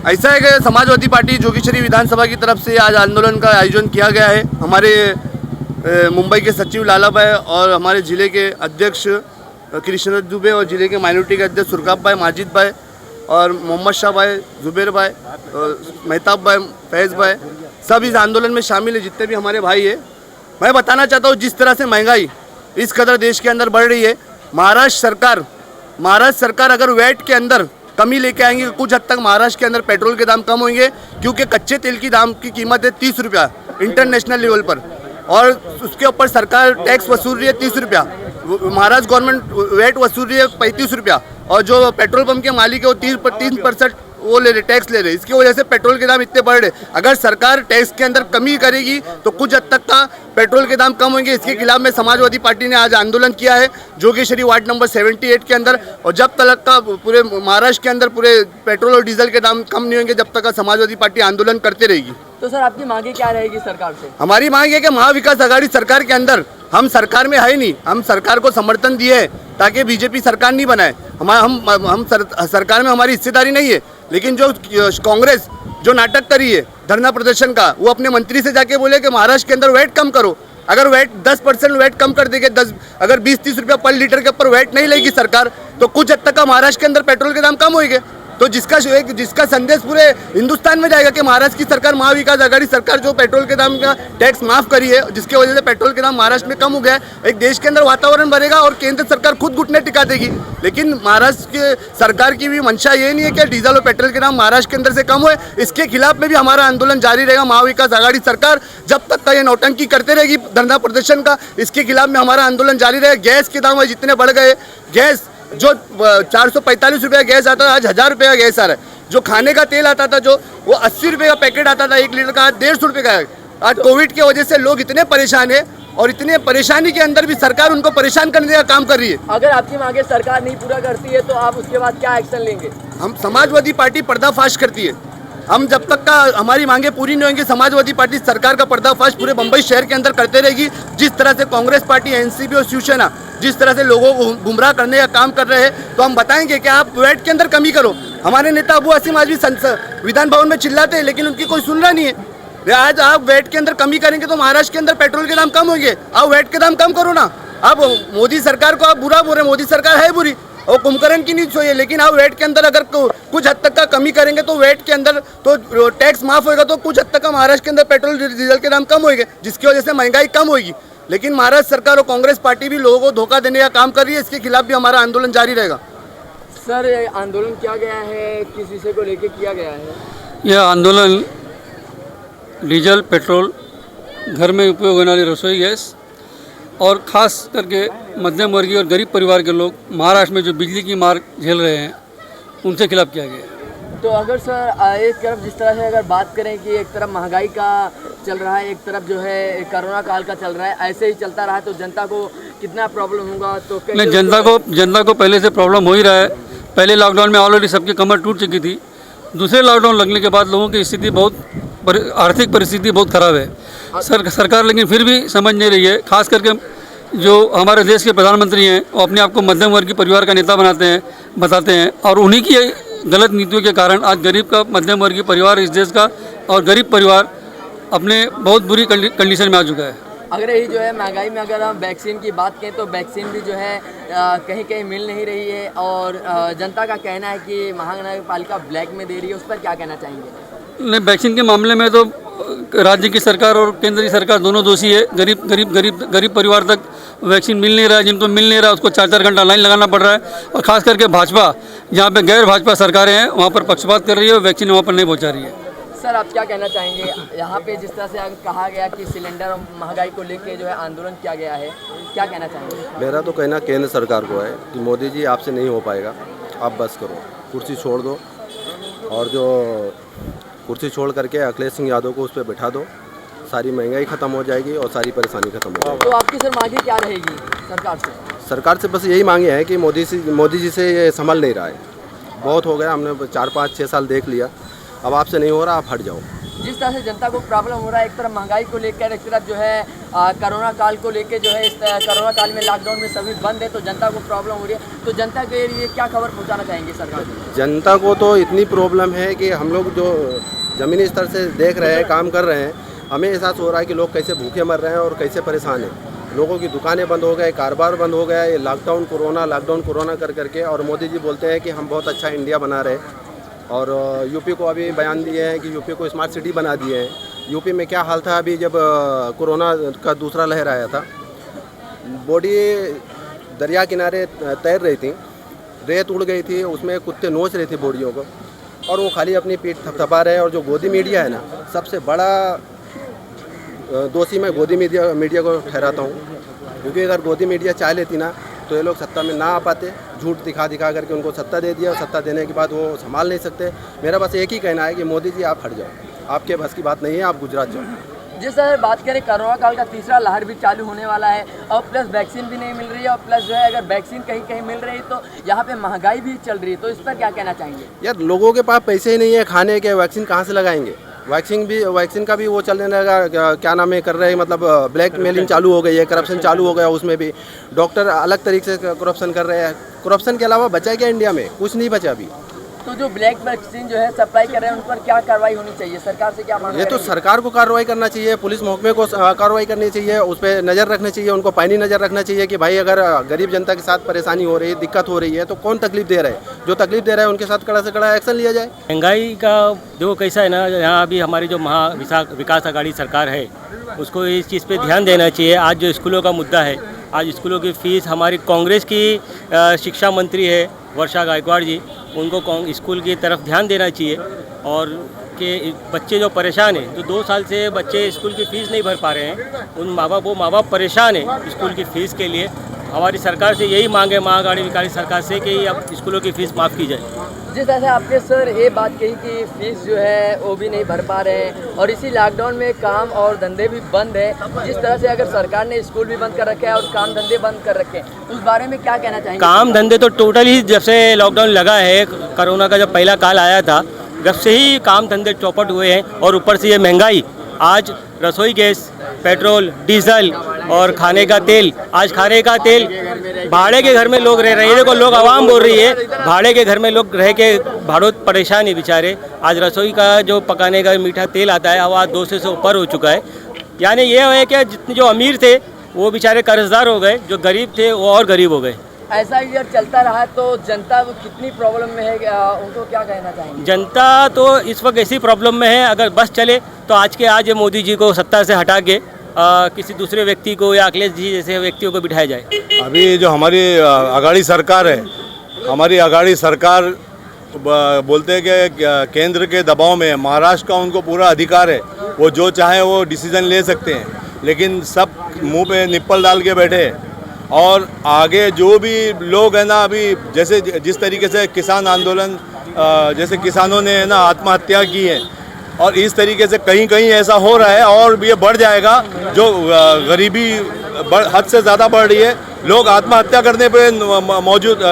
ऐसा है कि समाजवादी पार्टी जोगेश्वरी विधानसभा की तरफ से आज आंदोलन का आयोजन किया गया है। हमारे मुंबई के सचिव लाला भाई और हमारे ज़िले के अध्यक्ष कृष्ण दुबे और ज़िले के माइनॉरिटी के अध्यक्ष सुरकाब भाई, माजिद भाई और मोहम्मद शाह भाई, जुबेर भाई, मेहताब भाई, फैज़ भाई, सब इस आंदोलन में शामिल है। जितने भी हमारे भाई है, मैं बताना चाहता हूँ जिस तरह से महंगाई इस कदर देश के अंदर बढ़ रही है, महाराष्ट्र सरकार अगर वैट के अंदर कमी लेके आएंगे, कुछ हद तक महाराष्ट्र के अंदर पेट्रोल के दाम कम होंगे, क्योंकि कच्चे तेल की दाम की कीमत है 30 रुपया इंटरनेशनल लेवल पर, और उसके ऊपर सरकार टैक्स वसूल रही है 30 रुपया। महाराष्ट्र गवर्नमेंट वैट वसूल रही है 35 रुपया, और जो पेट्रोल पंप के मालिक है वो 3% वो ले रहे, टैक्स ले रहे। इसकी वजह से पेट्रोल के दाम इतने बढ़ रहे। अगर सरकार टैक्स के अंदर कमी करेगी तो कुछ हद तक का पेट्रोल के दाम कम होंगे। इसके खिलाफ में समाजवादी पार्टी ने आज आंदोलन किया है जोगेश्वरी वार्ड नंबर 78 के अंदर, और जब तक का पूरे महाराष्ट्र के अंदर पूरे पेट्रोल और डीजल के दाम कम नहीं होंगे, जब तक का समाजवादी पार्टी आंदोलन करते रहेगी। तो सर आपकी मांगे क्या रहेगी सरकार से? हमारी मांग है कि महाविकास आघाड़ी सरकार के अंदर, हम सरकार में है नहीं, हम सरकार को समर्थन दिए है ताकि बीजेपी सरकार नहीं बनाए। हम सरकार में हमारी हिस्सेदारी नहीं है, लेकिन जो कांग्रेस जो नाटक करी है धरना प्रदर्शन का, वो अपने मंत्री से जाके बोले कि महाराष्ट्र के अंदर वैट कम करो। अगर वैट 10% वैट कम कर देंगे, अगर 20-30 रुपया पर लीटर के ऊपर वैट नहीं लेगी सरकार, तो कुछ हद तक का महाराष्ट्र के अंदर पेट्रोल के दाम कम होंगे। तो जिसका संदेश पूरे हिंदुस्तान में जाएगा कि महाराष्ट्र की सरकार, महाविकास आघाड़ी सरकार जो पेट्रोल के दाम का टैक्स माफ करी है, जिसकी वजह से पेट्रोल के दाम महाराष्ट्र में कम हो गया है, एक देश के अंदर वातावरण बढ़ेगा और केंद्र सरकार खुद घुटने टिका देगी। लेकिन महाराष्ट्र के सरकार की भी मंशा ये नहीं है कि डीजल और पेट्रोल के दाम महाराष्ट्र के अंदर से कम हुए। इसके खिलाफ में भी हमारा आंदोलन जारी रहेगा। महाविकास आघाड़ी सरकार जब तक का ये नौटंकी करते रहेगी धरना प्रदर्शन का, इसके खिलाफ में हमारा आंदोलन जारी रहेगा। गैस के दाम जितने बढ़ गए, गैस जो 445 रुपया गैस आता था, आज 1000 रुपये का गैस आ रहा है। जो खाने का तेल आता था, जो वो 80 रुपये का पैकेट आता था 1 लीटर का, आज 150 रुपये का है। आज कोविड की वजह से लोग इतने परेशान है, और इतने परेशानी के अंदर भी सरकार उनको परेशान करने का काम कर रही है। अगर आपकी मांगे सरकार नहीं पूरा करती है तो आप उसके बाद क्या एक्शन लेंगे? हम समाजवादी पार्टी पर्दाफाश करती है। हम जब तक का हमारी मांगे पूरी नहीं होंगी, समाजवादी पार्टी सरकार का पर्दाफाश पूरे मुंबई शहर के अंदर करते रहेगी। जिस तरह से कांग्रेस पार्टी, एनसीपी और शिवसेना जिस तरह से लोगों को गुमराह करने का काम कर रहे हैं, तो हम बताएंगे कि आप वैट के अंदर कमी करो। हमारे नेता अबू आसिम आज भी विधान भवन में चिल्लाते हैं, लेकिन उनकी कोई सुन रहा नहीं है। आज आप वैट के अंदर कमी करेंगे तो महाराष्ट्र के अंदर पेट्रोल के दाम कम होंगे। आप वैट के दाम कम करो ना। आप मोदी सरकार को आप बुरा बोल रहे, मोदी सरकार है बुरी और कुंभकर्ण की नहीं चाहिए, लेकिन आप वैट के अंदर अगर कुछ हद तक का कमी करेंगे तो वैट के अंदर तो टैक्स माफ होगा, तो कुछ हद तक का महाराष्ट्र के अंदर पेट्रोल डीजल के दाम कम होंगे, जिसकी वजह से महंगाई कम होगी। लेकिन महाराष्ट्र सरकार और कांग्रेस पार्टी भी लोगों को धोखा देने का काम कर रही है। इसके खिलाफ भी हमारा आंदोलन जारी रहेगा। सर आंदोलन किया गया है, किस विषय को लेकर किया गया है? यह आंदोलन डीजल, पेट्रोल, घर में उपयोग होने वाली रसोई गैस और ख़ास करके मध्यम वर्गीय और गरीब परिवार के लोग महाराष्ट्र में जो बिजली की मार झेल रहे हैं, उनके खिलाफ किया गया है। तो अगर सर एक तरफ जिस तरह से अगर बात करें कि एक तरफ महंगाई का चल रहा है, एक तरफ जो है कोरोना काल का चल रहा है, ऐसे ही चलता रहा तो जनता को कितना प्रॉब्लम होगा? तो नहीं, जनता को पहले से प्रॉब्लम हो ही रहा है। पहले लॉकडाउन में ऑलरेडी सबकी कमर टूट चुकी थी। दूसरे लॉकडाउन लगने के बाद लोगों की स्थिति आर्थिक परिस्थिति बहुत ख़राब है। सरकार लेकिन फिर भी समझ नहीं रही है। खास करके जो हमारे देश के प्रधानमंत्री हैं, वो अपने आप को मध्यम वर्गीय परिवार का नेता बताते हैं, और उन्हीं की गलत नीतियों के कारण आज गरीब का, मध्यम वर्गीय परिवार इस देश का और गरीब परिवार अपने बहुत बुरी कंडीशन में आ चुका है। अगर यही जो है महंगाई में अगर हम वैक्सीन की बात करें तो वैक्सीन भी जो है कहीं कहीं मिल नहीं रही है, और जनता का कहना है कि महानगर पालिका ब्लैक में दे रही है। उस पर क्या कहना चाहेंगे? नहीं, वैक्सीन के मामले में तो राज्य की सरकार और केंद्र की सरकार दोनों दोषी है। गरीब परिवार तक वैक्सीन मिल नहीं रहा है। जिनको मिल नहीं रहा है उसको 4-4 घंटा लाइन लगाना पड़ रहा है, और ख़ास करके भाजपा, जहाँ पे गैर भाजपा सरकारें हैं, वहाँ पर पक्षपात कर रही है और वैक्सीन वहाँ पर नहीं पहुँचा रही है। सर आप क्या कहना चाहेंगे? यहाँ पे जिस तरह से कहा गया कि सिलेंडर और महंगाई को लेके जो है आंदोलन किया गया है, क्या कहना चाहेंगे? मेरा तो कहना केंद्र सरकार को है कि मोदी जी आपसे नहीं हो पाएगा, आप बस करो, कुर्सी छोड़ दो, और जो कुर्सी छोड़ करके अखिलेश सिंह यादव को उस पर बैठा दो। सारी महंगाई ख़त्म हो जाएगी और सारी परेशानी खत्म हो जाएगी। तो आपकी सर मांगे क्या रहेगी सरकार से? सरकार से बस यही मांगे हैं कि मोदी जी से ये संभल नहीं रहा है। बहुत हो गया, हमने 4, 5, 6 साल देख लिया, अब आपसे नहीं हो रहा, आप हट जाओ। जिस तरह से जनता को प्रॉब्लम हो रहा है, एक तरफ महंगाई को लेकर, एक तरफ जो है कोरोना काल को लेकर जो है, इस कोरोना काल में लॉकडाउन में सभी बंद है तो जनता को प्रॉब्लम हो रही है, तो जनता के लिए क्या खबर पहुंचाना चाहेंगे सरकार को? जनता को तो इतनी प्रॉब्लम है कि हम लोग जो ज़मीनी स्तर से देख रहे हैं, काम कर रहे हैं, हमें एहसास हो रहा है कि लोग कैसे भूखे मर रहे हैं और कैसे परेशान हैं। लोगों की दुकानें बंद हो गए, कारोबार बंद हो गया, ये लॉकडाउन कोरोना कर करके। और मोदी जी बोलते हैं कि हम बहुत अच्छा इंडिया बना रहे हैं, और यूपी को अभी बयान दिए हैं कि यूपी को स्मार्ट सिटी बना दिए हैं। यूपी में क्या हाल था अभी जब कोरोना का दूसरा लहर आया था, बॉडी दरिया किनारे तैर रही थी, रेत उड़ गई थी, उसमें कुत्ते नोच रहे थे बॉडियों को, और वो खाली अपनी पीठ थपथपा रहे हैं। और जो गोदी मीडिया है ना, सबसे बड़ा दोषी मैं गोदी मीडिया को ठहराता हूँ, क्योंकि अगर गोदी मीडिया चाह लेती ना तो ये लोग सत्ता में ना आ पाते। झूठ दिखा करके उनको सत्ता दे दिया, और सत्ता देने के बाद वो संभाल नहीं सकते। मेरा बस एक ही कहना है कि मोदी जी आप हट जाओ, आपके बस की बात नहीं है, आप गुजरात जाओ। जिस तरह बात करें, कोरोना काल का तीसरा लहर भी चालू होने वाला है, और प्लस वैक्सीन भी नहीं मिल रही है, और प्लस जो है अगर वैक्सीन कहीं कहीं मिल रही है तो यहाँ पे महंगाई भी चल रही है, तो इस पर क्या कहना चाहेंगे? यार लोगों के पास पैसे ही नहीं है खाने के, वैक्सीन कहाँ से लगाएंगे? वैक्सीन का भी वो चलने लगा, क्या नाम है, कर रहे हैं, मतलब ब्लैक मेलिंग चालू हो गई है, करप्शन चालू हो गया। उसमें भी डॉक्टर अलग तरीके से करप्शन कर रहे हैं। करप्शन के अलावा बचा क्या इंडिया में? कुछ नहीं बचा अभी। तो जो ब्लैक वैक्सीन जो है सप्लाई कर रहे हैं, उन पर क्या कार्रवाई होनी चाहिए? सरकार से क्या मांग ये तो करेंगे? सरकार को कार्रवाई करना चाहिए, पुलिस महकमे को कार्रवाई करनी चाहिए, उस पर नज़र रखनी चाहिए, उनको पैनी नज़र रखना चाहिए कि भाई अगर गरीब जनता के साथ परेशानी हो रही है, दिक्कत हो रही है, तो कौन तकलीफ दे रहा है? जो तकलीफ दे रहा है उनके साथ कड़ा से कड़ा एक्शन लिया जाए। महंगाई का देखो कैसा है ना, यहाँ अभी हमारी जो विकास आघाड़ी सरकार है उसको इस चीज़ पे ध्यान देना चाहिए। आज जो स्कूलों का मुद्दा है, आज स्कूलों की फ़ीस, हमारी कांग्रेस की शिक्षा मंत्री है वर्षा गायकवाड़ जी, उनको स्कूल की तरफ ध्यान देना चाहिए। और कि बच्चे जो परेशान हैं, जो 2 साल से बच्चे स्कूल की फ़ीस नहीं भर पा रहे हैं, उन माँ बाप परेशान हैं स्कूल की फ़ीस के लिए। हमारी सरकार से यही मांग है, महाआघाड़ी विकास सरकार से, कि अब स्कूलों की फ़ीस माफ़ की जाए। जिस तरह से आपने सर ये बात कही कि फीस जो है वो भी नहीं भर पा रहे हैं, और इसी लॉकडाउन में काम और धंधे भी बंद है, जिस तरह से अगर सरकार ने स्कूल भी बंद कर रखे हैं और काम धंधे बंद कर रखे हैं, उस बारे में क्या कहना चाहेंगे? काम धंधे तो टोटल ही जब से लॉकडाउन लगा है, कोरोना का जब पहला काल आया था, जब से ही काम धंधे चौपट हुए हैं। और ऊपर से ये महंगाई, आज रसोई गैस, पेट्रोल, डीजल और खाने का तेल, आज खाने का तेल भाड़े के घर में लोग रह रहे हैं। देखो लोग आवाम बोल रही है, भाड़े के घर में लोग रह के भाड़ों परेशान है बेचारे। आज रसोई का जो पकाने का मीठा तेल आता है, वो आज 200 से ऊपर हो चुका है। यानी ये है कि जितने जो अमीर थे वो बेचारे कर्जदार हो गए, जो गरीब थे वो और गरीब हो गए। ऐसा ही अगर चलता रहा तो जनता कितनी प्रॉब्लम में है, उनको क्या कहना चाहेंगे? जनता तो इस वक्त ऐसी प्रॉब्लम में है, अगर बस चले तो आज मोदी जी को सत्ता से हटा के किसी दूसरे व्यक्ति को या अखिलेश जी जैसे व्यक्तियों को बिठाया जाए। अभी जो हमारी आघाड़ी सरकार है, हमारी आघाड़ी सरकार बोलते हैं कि केंद्र के दबाव में, महाराष्ट्र का उनको पूरा अधिकार है, वो जो चाहे वो डिसीजन ले सकते हैं, लेकिन सब मुंह पे निप्पल डाल के बैठे हैं। और आगे जो भी लोग हैं ना, अभी जैसे जिस तरीके से किसान आंदोलन, जैसे किसानों ने ना आत्महत्या की है, और इस तरीके से कहीं कहीं ऐसा हो रहा है, और ये बढ़ जाएगा। जो गरीबी हद से ज़्यादा बढ़ रही है, लोग आत्महत्या करने पे मौजूद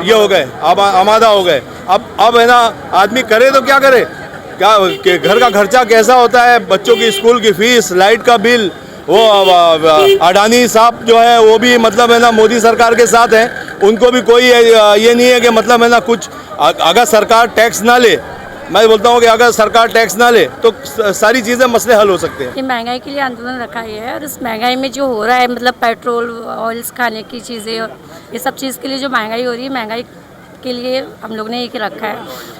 ये हो गए, आमादा हो गए। अब है ना, आदमी करे तो क्या करे, क्या कि घर का खर्चा कैसा होता है, बच्चों की स्कूल की फीस, लाइट का बिल। वो अडानी साहब जो है वो भी मतलब है ना मोदी सरकार के साथ हैं, उनको भी कोई ये नहीं है कि मतलब है ना कुछ, अगर सरकार टैक्स ना ले, मैं बोलता हूँ कि अगर सरकार टैक्स ना ले तो सारी चीज़ें मसले हल हो सकते हैं। ये महंगाई के लिए आंदोलन रखा है, और इस महंगाई में जो हो रहा है, मतलब पेट्रोल, ऑयल्स, खाने की चीज़ें, और ये सब चीज़ के लिए जो महंगाई हो रही है, महंगाई के लिए हम लोग ने ये रखा है।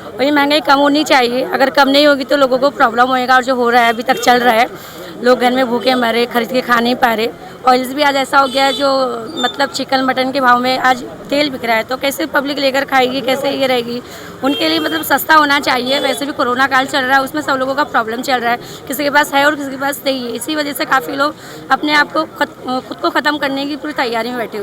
और ये महंगाई कम होनी चाहिए, अगर कम नहीं होगी तो लोगों को प्रॉब्लम होएगा। और जो हो रहा है, अभी तक चल रहा है, लोग घर में भूखे मरे, खरीद के खा नहीं पा रहे। ऑयल्स भी आज ऐसा हो गया है, जो मतलब चिकन मटन के भाव में आज तेल बिक रहा है, तो कैसे पब्लिक लेकर खाएगी, कैसे ये रहेगी? उनके लिए मतलब सस्ता होना चाहिए। वैसे भी कोरोना काल चल रहा है, उसमें सब लोगों का प्रॉब्लम चल रहा है, किसी के पास है और किसी के पास नहीं है। इसी वजह से काफ़ी लोग अपने आप को खुद को ख़त्म करने की पूरी तैयारी में बैठे हुए हैं।